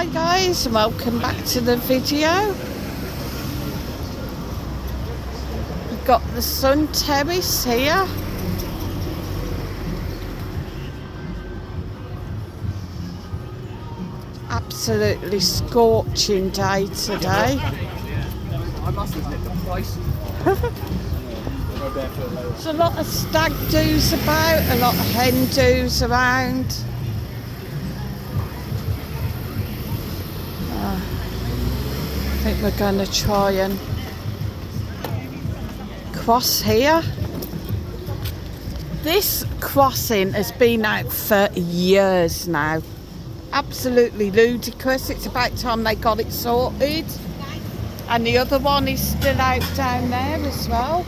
Hi guys, and welcome back to the video. We've got the sun terrace here. Absolutely scorching day today. I must admit the price. There's a lot of stag doos about, a lot of hen doos around. I think we're going to try and cross here. This crossing has been out for years now. Absolutely ludicrous. It's about time they got it sorted. And the other one is still out down there as well.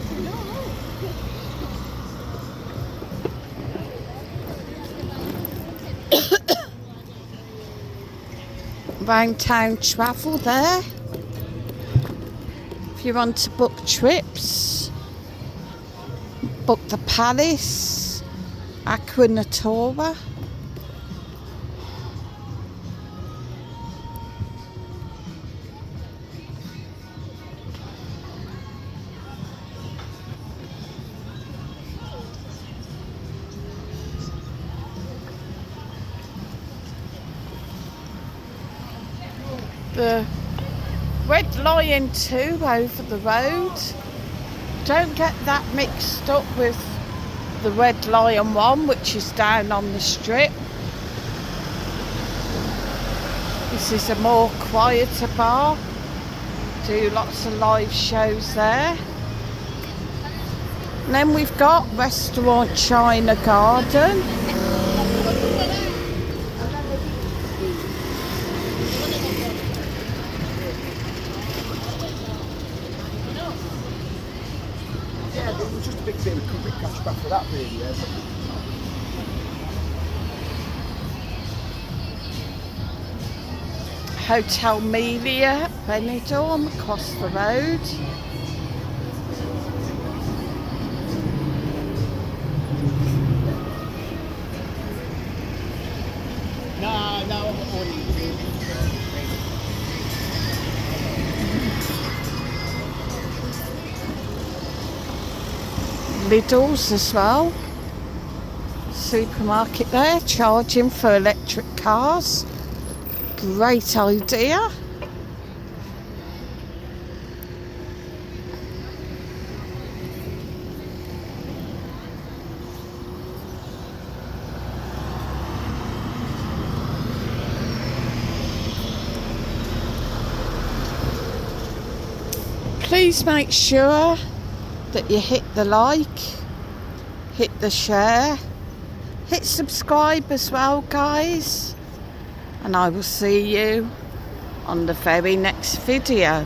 Round town travel there. If you want to book trips, book the Palace, Aqua Natura. The Red Lion 2 over the road. Don't get that mixed up with the Red Lion 1, which is down on the strip. This is a more quieter bar. Do lots of live shows there. And then we've got Restaurant China Garden. It was just a big bit of quick catch back for that really, yeah. Hotel Melia, Benidorm, across the road. No, I'm not already. Lidl's as well. Supermarket there, charging for electric cars. Great idea. Please make sure that you hit the like, hit the share, hit subscribe as well, guys. And I will see you on the very next video.